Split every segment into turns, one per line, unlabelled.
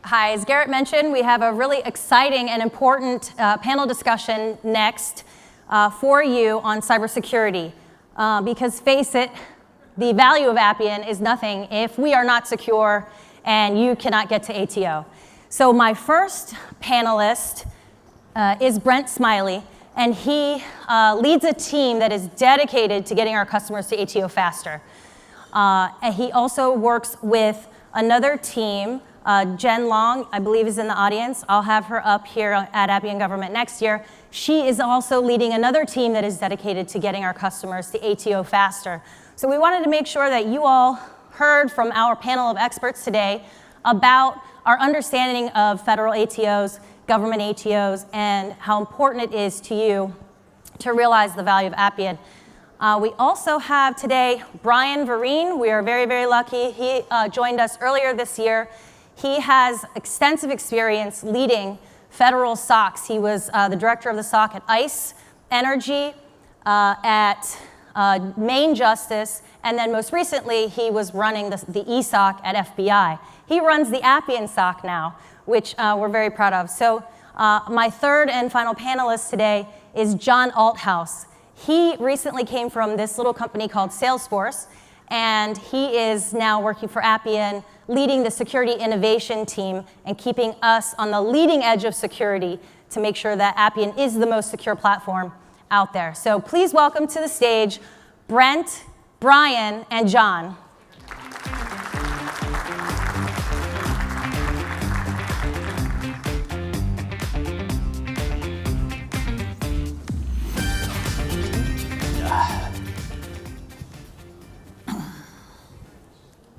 Hi, as Garrett mentioned, we have a really exciting and important panel discussion next for you on cybersecurity. Because face it, the value of Appian is nothing if we are not secure and you cannot get to ATO. So my first panelist is Brent Smiley, and he leads a team that is dedicated to getting our customers to ATO faster. And he also works with another team. Jen Long, I believe, is in the audience. I'll have her up here at Appian Government next year. She is also leading another team that is dedicated to getting our customers to ATO faster. So we wanted to make sure that you all heard from our panel of experts today about our understanding of federal ATOs, government ATOs, and how important it is to you to realize the value of Appian. We also have today Brian Vereen. We are very, very lucky. He joined us earlier this year. He has extensive experience leading federal SOCs. He was the director of the SOC at ICE, Energy, at Maine Justice, and then most recently he was running the ESOC at FBI. He runs the Appian SOC now, which we're very proud of. So my third and final panelist today is John Althouse. He recently came from this little company called Salesforce, and he is now working for Appian, leading the security innovation team and keeping us on the leading edge of security to make sure that Appian is the most secure platform out there. So please welcome to the stage Brent, Brian, and John.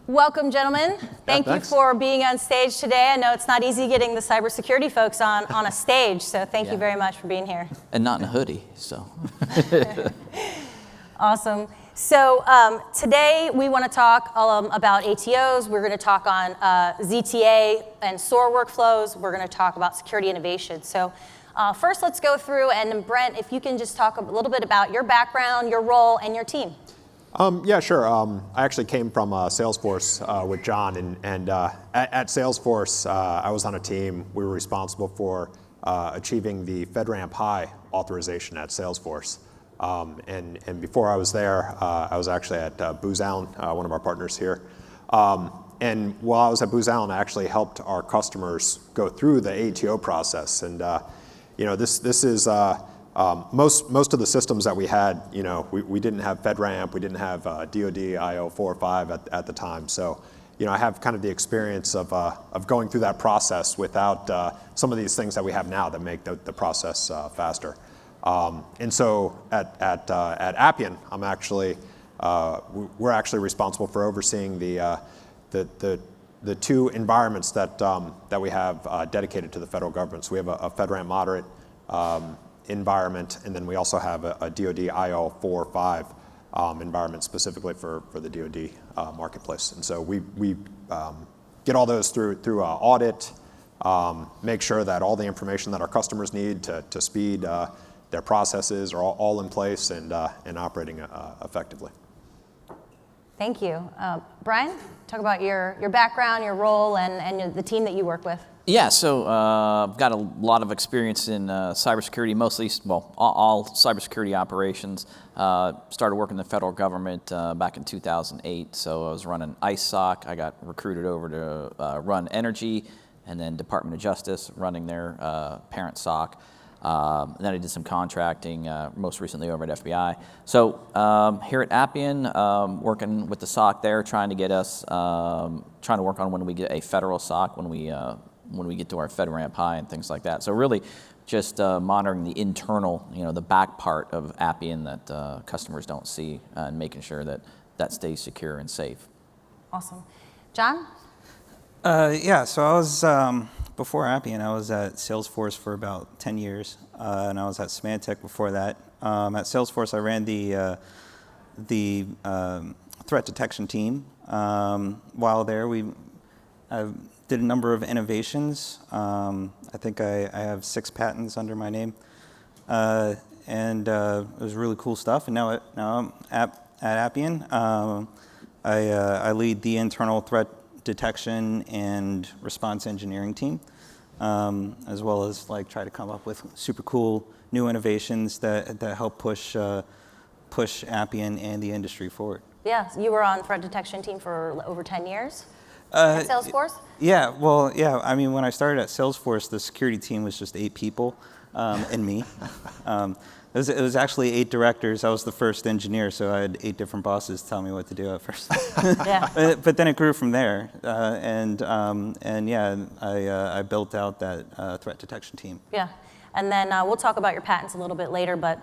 Welcome, gentlemen. Thank you for being on stage today. I know it's not easy getting the cybersecurity folks on a stage, so thank you very much for being here.
And not in a hoodie, so.
Awesome. So today we want to talk about ATOs. We're going to talk on ZTA and SOAR workflows. We're going to talk about security innovation. So first, let's go through, and Brent, if you can just talk a little bit about your background, your role, and your team.
Yeah, sure. I actually came from Salesforce with John, and at Salesforce, I was on a team. We were responsible for achieving the FedRAMP High authorization at Salesforce. And before I was there, I was actually at Booz Allen, one of our partners here. And while I was at Booz Allen, I actually helped our customers go through the ATO process. And this is most of the systems that we had, we didn't have FedRAMP, we didn't have DoD IO 4 or 5 at the time. So, I have kind of the experience of going through that process without some of these things that we have now that make the process faster. And so at Appian, we're actually responsible for overseeing the two environments that we have dedicated to the federal government. So we have a FedRAMP moderate environment, and then we also have a DoD IO 4 or 5 environment specifically for the DoD marketplace. And so we get all those through audit, make sure that all the information that our customers need to speed their processes are all in place and operating effectively.
Thank you. Brian, talk about your background, your role, and the team that you work with.
Yeah, so I've got a lot of experience in cybersecurity, mostly, all cybersecurity operations. Started working in the federal government back in 2008, so I was running ICE SOC. I got recruited over to run Energy, and then Department of Justice, running their parent SOC. And then I did some contracting, most recently over at FBI. So here at Appian, working with the SOC there, trying to get us, trying to work on when we get a federal SOC, when we get to our FedRAMP High and things like that. So really just monitoring the internal, the back part of Appian that customers don't see, and making sure that stays secure and safe.
Awesome. John?
Yeah, so I was, before Appian, I was at Salesforce for about 10 years, and I was at Symantec before that. At Salesforce, I ran the threat detection team. While there, we did a number of innovations. I think I have 6 patents under my name, and it was really cool stuff. And now I'm at Appian. I lead the internal threat detection and response engineering team, as well as like try to come up with super cool new innovations that help push Appian and the industry forward.
Yeah, you were on threat detection team for over 10 years at Salesforce?
Yeah, well, yeah, I mean, when I started at Salesforce, the security team was just 8 people and me. It was actually 8 directors. I was the first engineer, so I had 8 different bosses tell me what to do at first.
Yeah.
But then it grew from there, and yeah, I built out that threat detection team.
Yeah, and then we'll talk about your patents a little bit later, but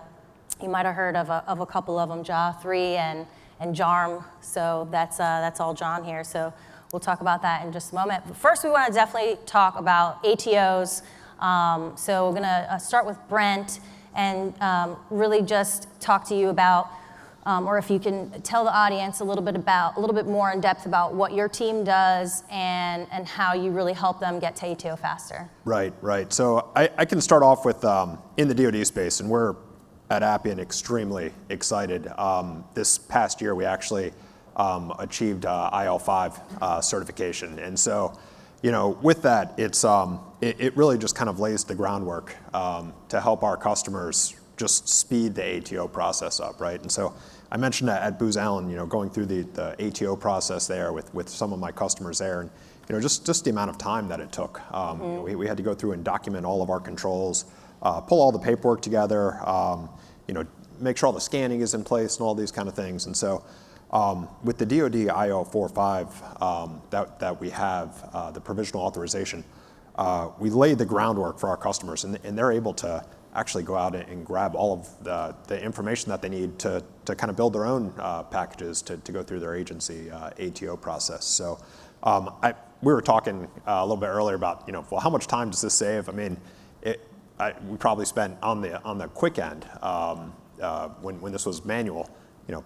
you might have heard of a couple of them, JA3 and JARM, so that's all John here, so we'll talk about that in just a moment. But first, we want to definitely talk about ATOs, so we're going to start with Brent and really just talk to you about, or if you can tell the audience a little bit more in depth about what your team does and how you really help them get to ATO faster.
Right. So I can start off with in the DoD space, and we're at Appian extremely excited. This past year, we actually achieved IL5 certification, and so with that, it really just kind of lays the groundwork to help our customers just speed the ATO process up, right? And so I mentioned that at Booz Allen, going through the ATO process there with some of my customers there, and just the amount of time that it took. We had to go through and document all of our controls, pull all the paperwork together, make sure all the scanning is in place and all these kind of things. And so with the DoD IO45 that we have, the provisional authorization, we laid the groundwork for our customers, and they're able to actually go out and grab all of the information that they need to kind of build their own packages to go through their agency ATO process. So we were talking a little bit earlier about, well, how much time does this save? I mean, we probably spent on the quick end when this was manual,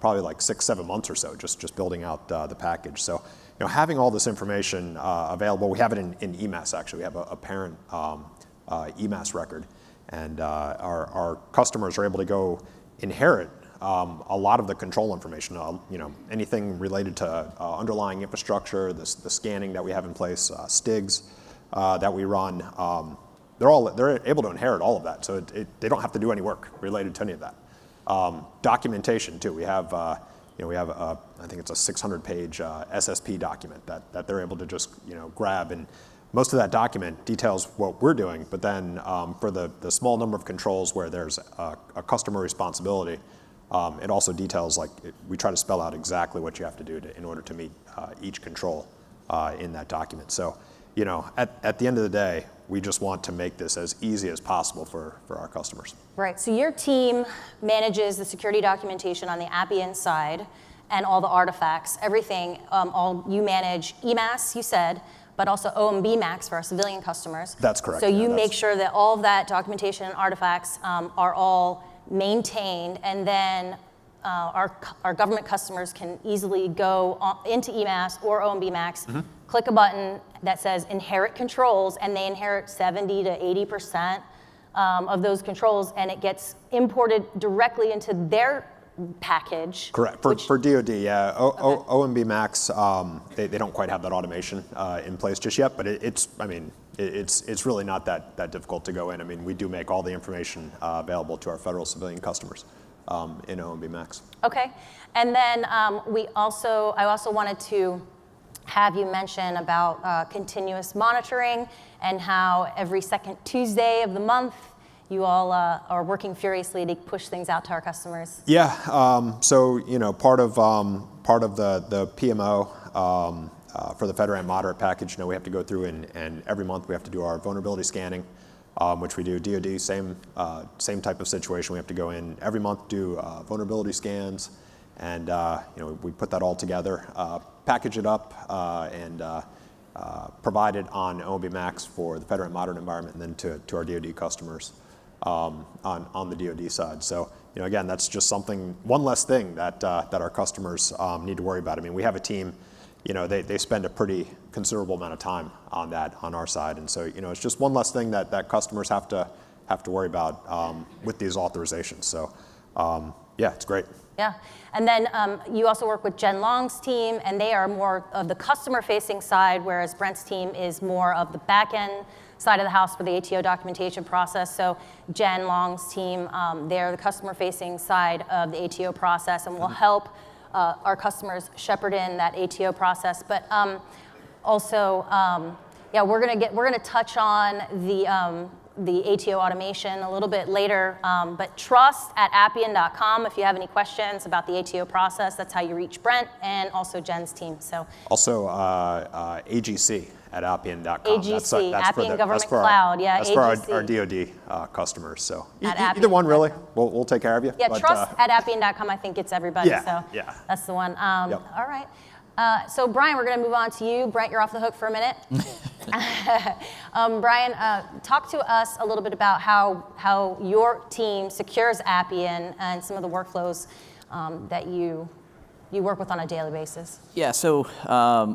probably like 6-7 months or so, just building out the package. So, having all this information available, we have it in EMAS actually. We have a parent EMAS record, and our customers are able to go inherit a lot of the control information. Anything related to underlying infrastructure, the scanning that we have in place, STIGs that we run. They're able to inherit all of that, so they don't have to do any work related to any of that. Documentation too. We have I think it's a 600-page SSP document that they're able to just grab, and most of that document details what we're doing. But then for the small number of controls where there's a customer responsibility, it also details we try to spell out exactly what you have to do in order to meet each control in that document. So at the end of the day, we just want to make this as easy as possible for our customers.
Right, so your team manages the security documentation on the Appian side and all the artifacts, everything. You manage EMAS, you said, but also OMB Max for our civilian customers.
That's correct.
So you make sure that all of that documentation and artifacts are all maintained, and then our government customers can easily go into EMAS or OMB Max, click a button that says inherit controls, and they inherit 70 to 80% of those controls, and it gets imported directly into their package.
Correct. For DoD, yeah. OMB Max, they don't quite have that automation in place just yet, but it's really not that difficult to go in. I mean, we do make all the information available to our federal civilian customers in OMB Max.
Okay, and then I also wanted to have you mention about continuous monitoring and how every second Tuesday of the month you all are working furiously to push things out to our customers.
Yeah, so part of the PMO for the FedRAMP moderate package, we have to go through and every month we have to do our vulnerability scanning, which we do. DoD, same type of situation. We have to go in every month, do vulnerability scans, and we put that all together, package it up, and provide it on OMB Max for the FedRAMP moderate environment, and then to our DoD customers on the DoD side. So again, that's just one less thing that our customers need to worry about. I mean, we have a team. They spend a pretty considerable amount of time on that on our side, and so it's just one less thing that customers have to worry about with these authorizations. So Yeah, it's great.
Yeah, and then you also work with Jen Long's team, and they are more of the customer-facing side, whereas Brent's team is more of the back-end side of the house for the ATO documentation process. So Jen Long's team, they're the customer-facing side of the ATO process, and will help our customers shepherd in that ATO process. But also, yeah, we're gonna touch on the ATO automation a little bit later, but trust at Appian.com if you have any questions about the ATO process. That's how you reach Brent and also Jen's team. So
also AGC at Appian.com.
AGC,
that's
Appian
for
Government
that's for
Cloud, yeah,
That's
AGC.
for our DoD customers. So
At
either one, really.
Appian.com.
We'll take care of you.
yeah,
but,
trust at Appian.com, I think it's everybody.
Yeah,
So
yeah.
that's the one.
Yep.
All right. So Brian, we're going to move on to you. Brent, you're off the hook for a minute. Brian, talk to us a little bit about how your team secures Appian and some of the workflows that you work with on a daily basis.
Yeah, so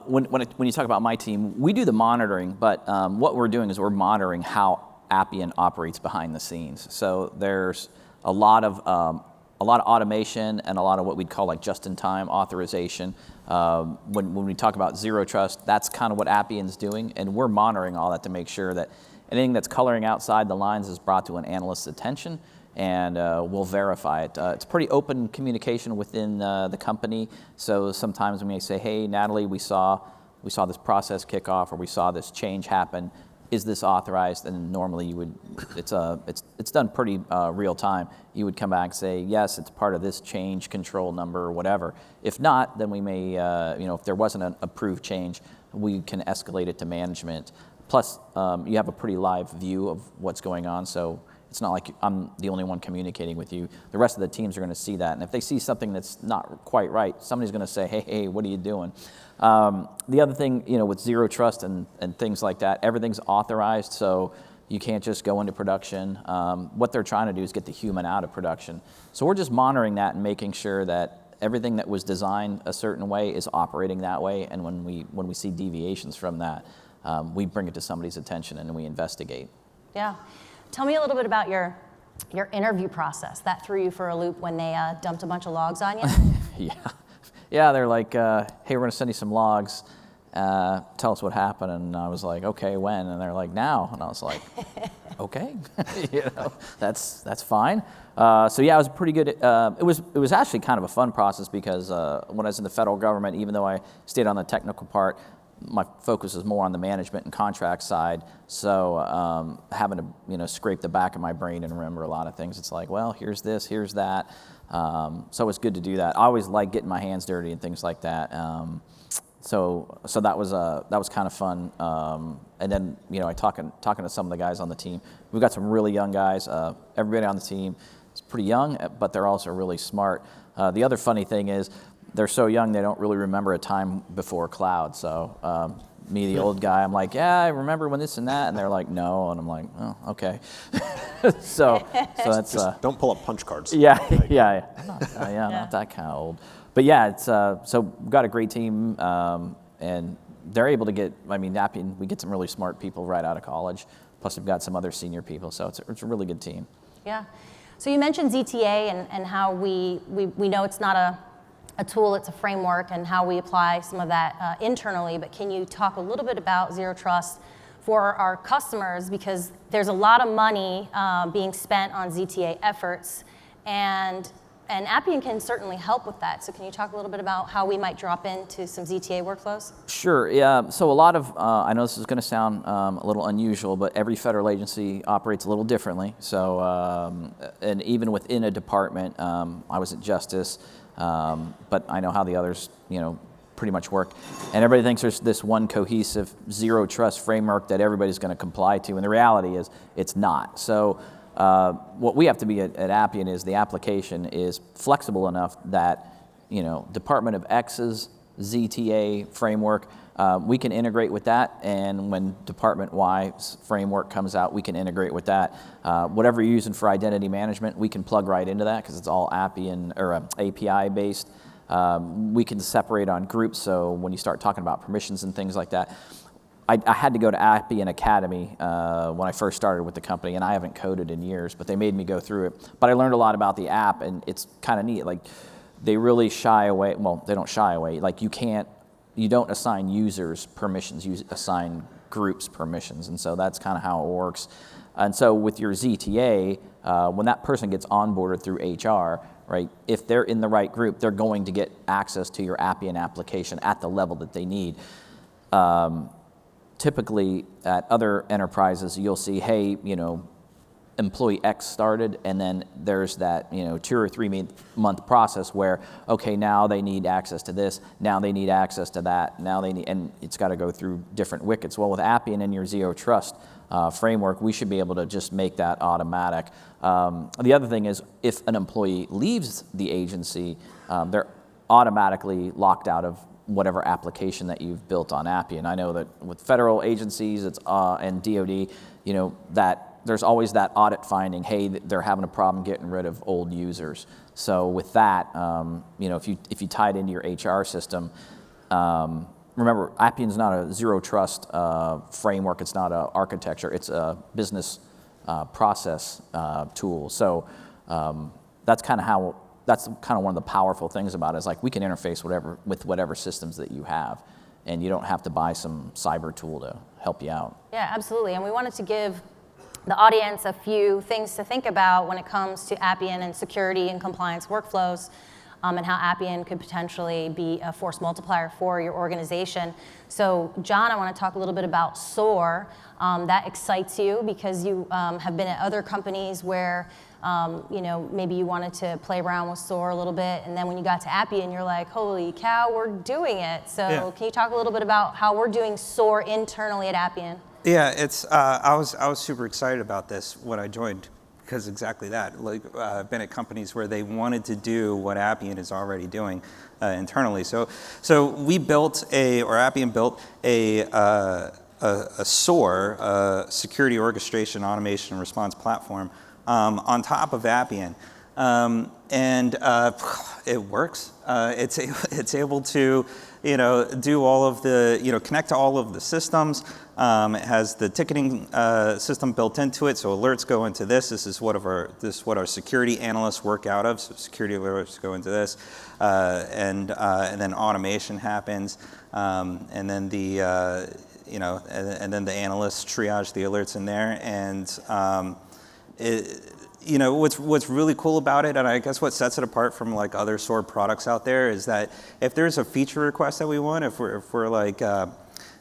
when you talk about my team, we do the monitoring, but what we're doing is we're monitoring how Appian operates behind the scenes. So there's a lot of automation and a lot of what we'd call like just-in-time authorization. When we talk about zero trust, that's kind of what Appian's doing, and we're monitoring all that to make sure that anything that's coloring outside the lines is brought to an analyst's attention, and we'll verify it. It's pretty open communication within the company, so sometimes we may say, hey, Natalie, we saw this process kick off, or we saw this change happen. Is this authorized? And normally you would, it's done pretty real time. You would come back and say, yes, it's part of this change control number or whatever. If not, then we may, if there wasn't an approved change, we can escalate it to management. Plus, you have a pretty live view of what's going on, so it's not like I'm the only one communicating with you. The rest of the teams are going to see that, and if they see something that's not quite right, somebody's going to say, hey, what are you doing? The other thing, with zero trust and things like that, everything's authorized, so you can't just go into production. What they're trying to do is get the human out of production. So we're just monitoring that and making sure that everything that was designed a certain way is operating that way, and when we see deviations from that, we bring it to somebody's attention and we investigate.
Yeah. Tell me a little bit about your interview process. That threw you for a loop when they dumped a bunch of logs on you?
Yeah, they're like, hey, we're going to send you some logs. Tell us what happened. And I was like, okay, when? And they're like, now. And I was like, okay, that's fine. So yeah, it was pretty good. It was actually kind of a fun process because when I was in the federal government, even though I stayed on the technical part, my focus is more on the management and contract side. So having to scrape the back of my brain and remember a lot of things. It's like, well, here's this, here's that. So it's good to do that. I always like getting my hands dirty and things like that. So that was kind of fun. And then talking to some of the guys on the team. We've got some really young guys. Everybody on the team is pretty young, but they're also really smart. The other funny thing is they're so young they don't really remember a time before cloud. So me, the old guy, I'm like, yeah, I remember when this and that, and they're like, no, and I'm like, oh, okay. so that's
Just don't pull up punch cards.
Yeah. I'm not that kind of old. But yeah, it's so we've got a great team, and they're able to get. Appian, we get some really smart people right out of college. Plus, we've got some other senior people, so it's a really good team.
Yeah. So you mentioned ZTA and how we know it's not a tool, it's a framework, and how we apply some of that internally. But can you talk a little bit about zero trust for our customers, because there's a lot of money being spent on ZTA efforts, and Appian can certainly help with that. So can you talk a little bit about how we might drop into some ZTA workflows?
Sure, yeah. So a lot of, I know this is going to sound a little unusual, but every federal agency operates a little differently. So, and even within a department, I was at Justice, but I know how the others, pretty much work. And everybody thinks there's this one cohesive zero trust framework that everybody's going to comply to, and the reality is it's not. So what we have to be at Appian is the application is flexible enough that, Department of X's ZTA framework, we can integrate with that, and when Department Y's framework comes out, we can integrate with that. Whatever you're using for identity management, we can plug right into that because it's all Appian or API based. We can separate on groups, so when you start talking about permissions and things like that, I had to go to Appian Academy when I first started with the company, and I haven't coded in years, but they made me go through it. But I learned a lot about the app, and it's kind of neat. Like, they really shy away. Well, they don't shy away. Like, you don't assign users permissions. You assign groups permissions, and so that's kind of how it works. And so with your ZTA, when that person gets onboarded through HR, right, if they're in the right group, they're going to get access to your Appian application at the level that they need. Typically, at other enterprises, you'll see, hey, employee X started, and then there's that 2 or 3 month process where, okay, now they need access to this, now they need access to that, now they need, and it's got to go through different wickets. Well, with Appian and your Zero Trust framework, we should be able to just make that automatic. The other thing is, if an employee leaves the agency, they're automatically locked out of whatever application that you've built on Appian. I know that with federal agencies, it's and DoD, that there's always that audit finding, hey, they're having a problem getting rid of old users. So with that, if you tie it into your HR system, remember, Appian's not a zero trust framework. It's not an architecture. It's a business process tool. So that's kind of one of the powerful things about it. Is like, we can interface with whatever systems that you have, and you don't have to buy some cyber tool to help you out.
Yeah, absolutely. And we wanted to give the audience a few things to think about when it comes to Appian and security and compliance workflows, and how Appian could potentially be a force multiplier for your organization. So, John, I want to talk a little bit about SOAR. That excites you because you have been at other companies where maybe you wanted to play around with SOAR a little bit, and then when you got to Appian, you're like, holy cow, we're doing it. So yeah. Can you talk a little bit about how we're doing SOAR internally at Appian?
Yeah, it's I was super excited about this when I joined, because exactly that. Like, I've been at companies where they wanted to do what Appian is already doing internally. So Appian built a SOAR, security orchestration, automation, and response platform on top of Appian, and it works. It's able to do all of the connect to all of the systems. It has the ticketing system built into it, so alerts go into this. This is what our security analysts work out of. So security alerts go into this, and then automation happens, and then the and then the analysts triage the alerts in there, and what's really cool about it, and I guess what sets it apart from like other SOAR products out there, is that if there's a feature request that we want, if we're like,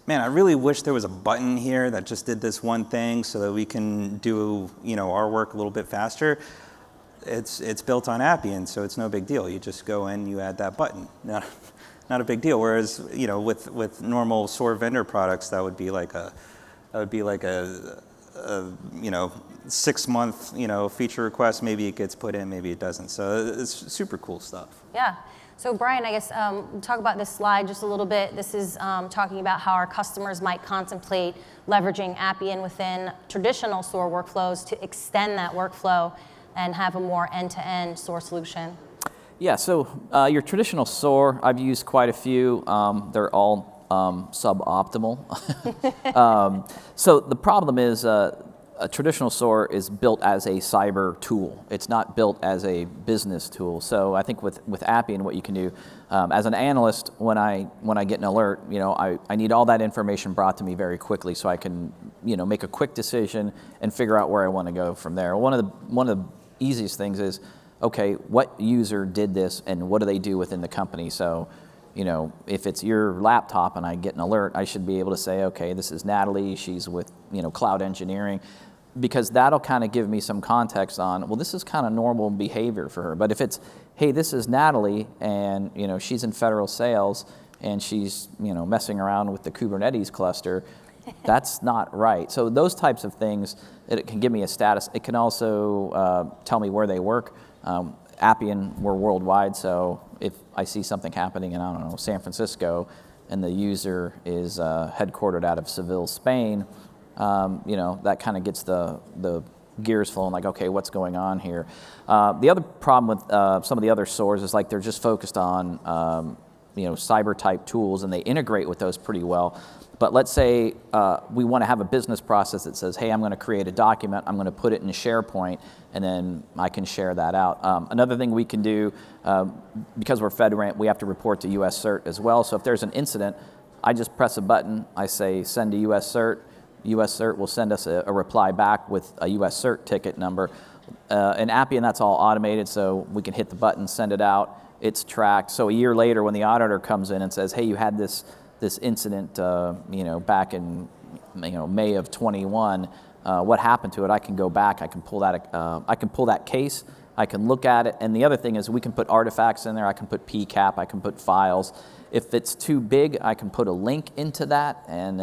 man, I really wish there was a button here that just did this one thing so that we can do our work a little bit faster, it's built on Appian, so it's no big deal. You just go in, you add that button. Not a big deal. Whereas with normal SOAR vendor products, that would be like a 6-month feature request. Maybe it gets put in, maybe it doesn't. So it's super cool stuff.
Yeah. So Brian, I guess talk about this slide just a little bit. This is talking about how our customers might contemplate leveraging Appian within traditional SOAR workflows to extend that workflow and have a more end-to-end SOAR solution. Yeah, so
your traditional SOAR, I've used quite a few. They're all suboptimal. So the problem is a traditional SOAR is built as a cyber tool. It's not built as a business tool. So I think with Appian, what you can do, as an analyst, when I get an alert, I need all that information brought to me very quickly so I can make a quick decision and figure out where I want to go from there. One of the easiest things is, okay, what user did this and what do they do within the company? So, if it's your laptop and I get an alert, I should be able to say, okay, this is Natalie, she's with, cloud engineering, because that'll kind of give me some context on, well, this is kind of normal behavior for her. But if it's, hey, this is Natalie and, she's in federal sales and she's, messing around with the Kubernetes cluster, that's not right. So those types of things, it can give me a status. It can also tell me where they work. Appian, we're worldwide, so if I see something happening in, I don't know, San Francisco, and the user is headquartered out of Seville, Spain, that kind of gets the gears flowing, like, okay, what's going on here? The other problem with some of the other SOARs is like they're just focused on cyber type tools, and they integrate with those pretty well. But let's say we want to have a business process that says, hey, I'm going to create a document, I'm going to put it in SharePoint, and then I can share that out. Another thing we can do, because we're FedRAMP, we have to report to US CERT as well. So if there's an incident, I just press a button, I say send to US CERT. US CERT will send us a reply back with a US CERT ticket number. In Appian, that's all automated, so we can hit the button, send it out, it's tracked. So a year later, when the auditor comes in and says, hey, you had this incident, back in, May of 21, what happened to it? I can go back, I can pull that case, I can look at it, and the other thing is we can put artifacts in there, I can put PCAP, I can put files. If it's too big, I can put a link into that, and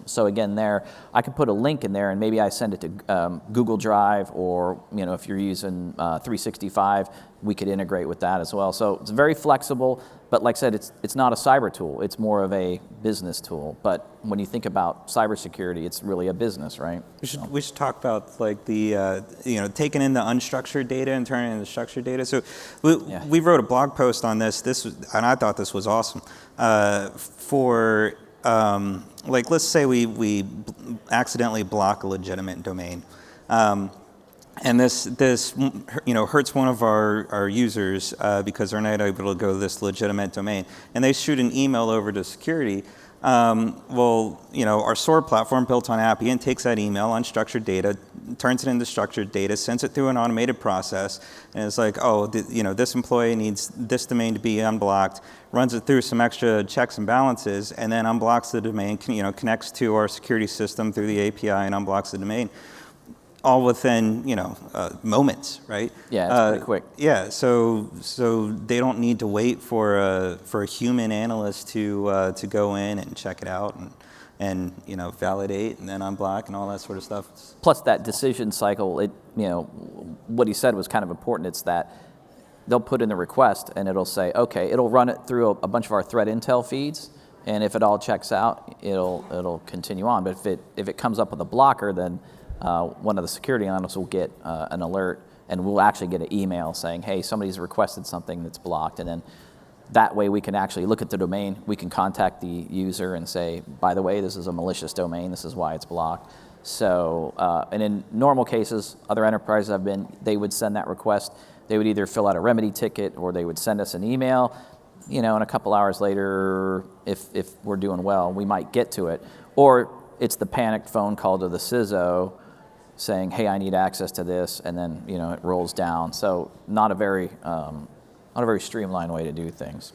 so again there, I can put a link in there, and maybe I send it to Google Drive, or if you're using 365, we could integrate with that as well. So it's very flexible, but like I said, it's not a cyber tool, it's more of a business tool. But when you think about cybersecurity, it's really a business, right?
We should talk about like the taking in the unstructured data and turning it into structured data. So we wrote a blog post on this. And I thought this was awesome. For let's say we accidentally block a legitimate domain. And this hurts one of our users because they're not able to go to this legitimate domain, and they shoot an email over to security. Our SOAR platform built on Appian takes that email, unstructured data, turns it into structured data, sends it through an automated process, and it's like, this employee needs this domain to be unblocked, runs it through some extra checks and balances, and then unblocks the domain, connects to our security system through the API and unblocks the domain. All within moments, right?
Yeah, it's pretty quick.
Yeah, so they don't need to wait for a human analyst to go in and check it out and validate and then unblock and all that sort of stuff.
Plus that decision cycle, what he said was kind of important. It's that they'll put in the request and it'll say, okay, it'll run it through a bunch of our threat intel feeds, and if it all checks out, it'll continue on. But if it comes up with a blocker, then one of the security analysts will get an alert, and we'll actually get an email saying, hey, somebody's requested something that's blocked, and then that way we can actually look at the domain, we can contact the user and say, by the way, this is a malicious domain, this is why it's blocked. So, and in normal cases, other enterprises they would send that request, they would either fill out a remedy ticket or they would send us an email, and a couple hours later, if we're doing well, we might get to it. Or it's the panicked phone call to the CISO saying, hey, I need access to this, and then it rolls down. So not a very streamlined way to do things.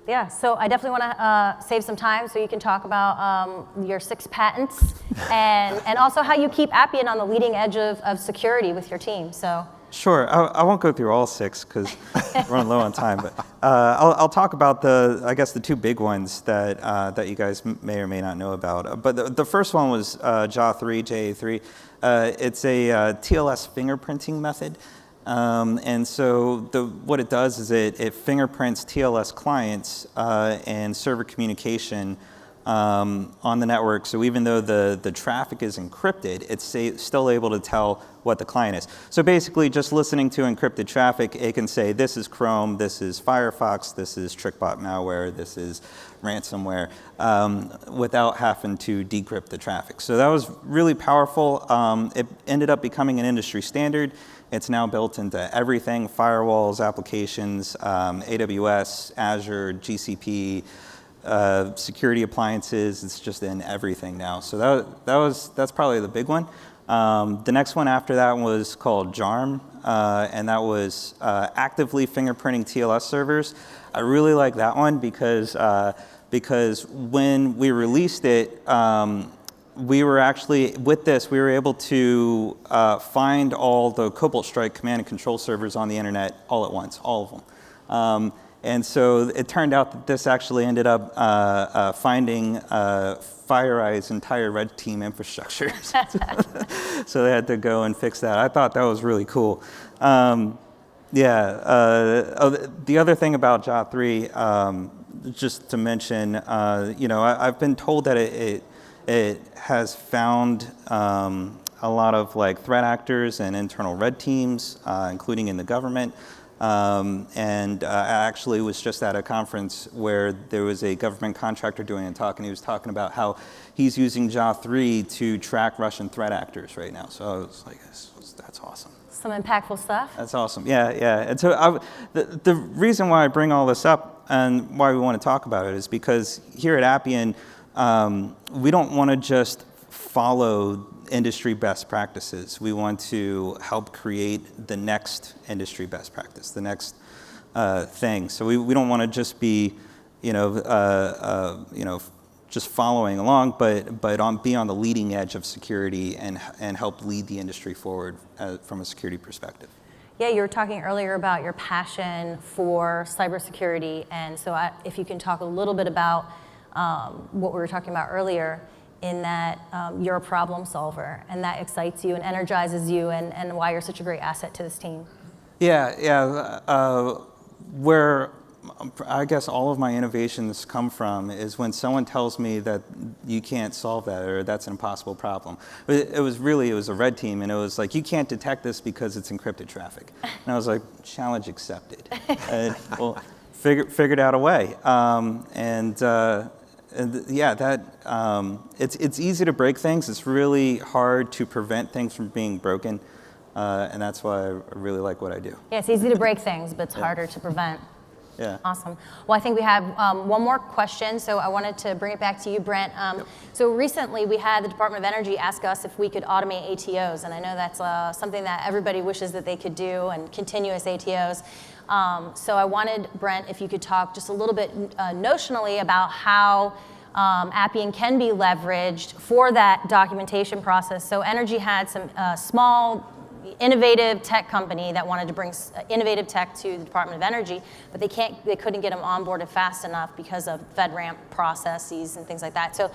Yeah, so I definitely want to save some time so you can talk about your 6 patents and also how you keep Appian on the leading edge of security with your team. So.
Sure, I won't go through all 6 because we're running low on time, but I'll talk about the 2 big ones that you guys may or may not know about. But the first one was JA3. It's a TLS fingerprinting method. And so what it does is it fingerprints TLS clients and server communication on the network. So even though the traffic is encrypted, it's still able to tell what the client is. So basically just listening to encrypted traffic, it can say this is Chrome, this is Firefox, this is TrickBot malware, this is ransomware, without having to decrypt the traffic. So that was really powerful. It ended up becoming an industry standard. It's now built into everything: firewalls, applications, AWS, Azure, GCP, security appliances. It's just in everything now. So that's probably the big one. The next one after that was called JARM, and that was actively fingerprinting TLS servers. I really like that one because when we released it, we were actually, with this, we were able to find all the Cobalt Strike command and control servers on the internet all at once, all of them. And so it turned out that this actually ended up finding FireEye's entire red team infrastructure. So they had to go and fix that. I thought that was really cool. The other thing about JA3, just to mention, I've been told that it has found a lot of like threat actors and internal red teams, including in the government. And I actually was just at a conference where there was a government contractor doing a talk, and he was talking about how he's using JA3 to track Russian threat actors right now. So I was like, that's awesome.
Some impactful stuff.
That's awesome. Yeah, yeah. And so the reason why I bring all this up and why we want to talk about it is because here at Appian, we don't want to just follow industry best practices. We want to help create the next industry best practice, the next thing. So we don't want to just be, just following along, but be on the leading edge of security and help lead the industry forward from a security perspective.
Yeah, you were talking earlier about your passion for cybersecurity, and so if you can talk a little bit about what we were talking about earlier, in that you're a problem solver, and that excites you and energizes you, and why you're such a great asset to this team.
Yeah. Where I guess all of my innovations come from is when someone tells me that you can't solve that or that's an impossible problem. It was a red team, and it was like, you can't detect this because it's encrypted traffic. And I was like, challenge accepted. And, well, figured out a way. It's easy to break things. It's really hard to prevent things from being broken, and that's why I really like what I do.
Yeah, it's easy to break things, but it's harder to prevent.
Yeah.
Awesome. Well, I think we have one more question, so I wanted to bring it back to you, Brent. So recently we had the Department of Energy ask us if we could automate ATOs, and I know that's something that everybody wishes that they could do, and continuous ATOs. So I wanted, Brent, if you could talk just a little bit notionally about how Appian can be leveraged for that documentation process. So Energy had some small, innovative tech company that wanted to bring innovative tech to the Department of Energy, but they couldn't get them onboarded fast enough because of FedRAMP processes and things like that. So,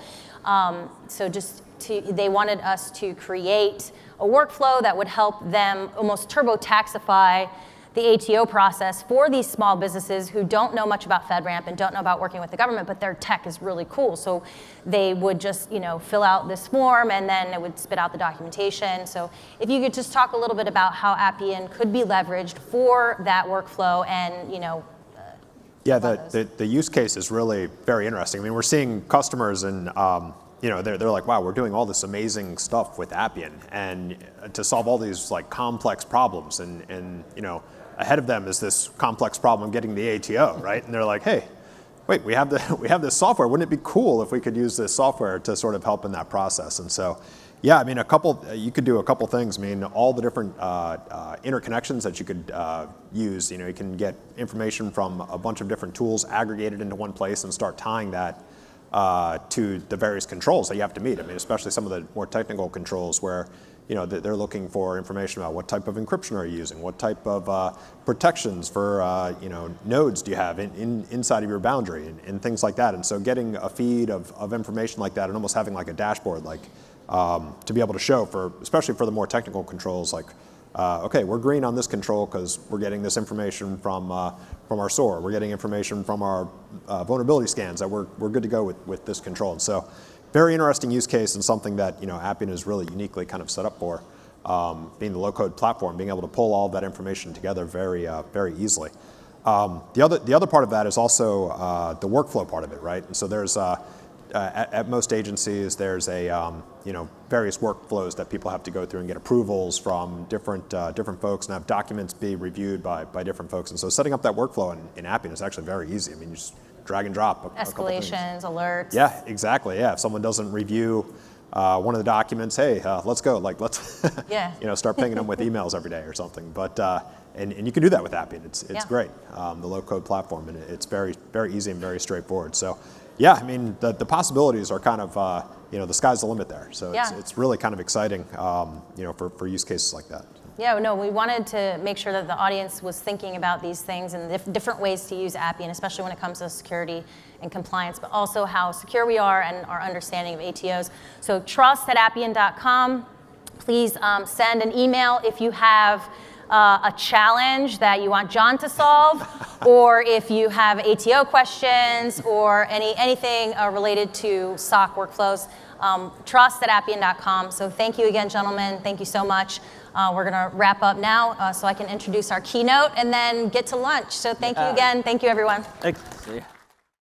they wanted us to create a workflow that would help them almost turbo-taxify the ATO process for these small businesses who don't know much about FedRAMP and don't know about working with the government, but their tech is really cool. So they would just, fill out this form, and then it would spit out the documentation. So if you could just talk a little bit about how Appian could be leveraged for that workflow, and
Yeah, the use case is really very interesting. I mean, we're seeing customers and they're like, wow, we're doing all this amazing stuff with Appian, and to solve all these like complex problems, and ahead of them is this complex problem getting the ATO, right? And they're like, hey, wait, we have this software. Wouldn't it be cool if we could use this software to sort of help in that process? And so, yeah, I mean, you could do a couple things. I mean, all the different interconnections that you could use. You can get information from a bunch of different tools aggregated into one place and start tying that to the various controls that you have to meet. I mean, especially some of the more technical controls where they're looking for information about what type of encryption are you using, what type of protections for nodes do you have inside of your boundary, and things like that. And so getting a feed of information like that, and almost having like a dashboard, like to be able to show especially for the more technical controls, like okay, we're green on this control because we're getting this information from our SOAR. We're getting information from our vulnerability scans that we're good to go with this control. And so, very interesting use case, and something that Appian is really uniquely kind of set up for, being the low-code platform, being able to pull all of that information together very easily. The other part of that is also the workflow part of it, right? And so there's at most agencies, there's various workflows that people have to go through and get approvals from different folks, and have documents be reviewed by different folks. And so setting up that workflow in Appian is actually very easy. I mean, you just drag and drop
escalations, alerts.
Yeah, exactly. Yeah, if someone doesn't review one of the documents, hey, let's go. Like, let's start pinging them with emails every day or something. But and you can do that with Appian. It's great. The low-code platform, and it's very easy and very straightforward. So, yeah, I mean, the possibilities are kind of the sky's the limit there. So it's really kind of exciting, for use cases like that.
Yeah, no, we wanted to make sure that the audience was thinking about these things and different ways to use Appian, especially when it comes to security and compliance, but also how secure we are and our understanding of ATOs. So trust@appian.com. Please send an email if you have a challenge that you want John to solve, or if you have ATO questions or anything related to SOC workflows. Trust@appian.com. So thank you again, gentlemen. Thank you so much. We're going to wrap up now so I can introduce our keynote and then get to lunch. So thank you again. Thank you, everyone.
Thanks.
See ya.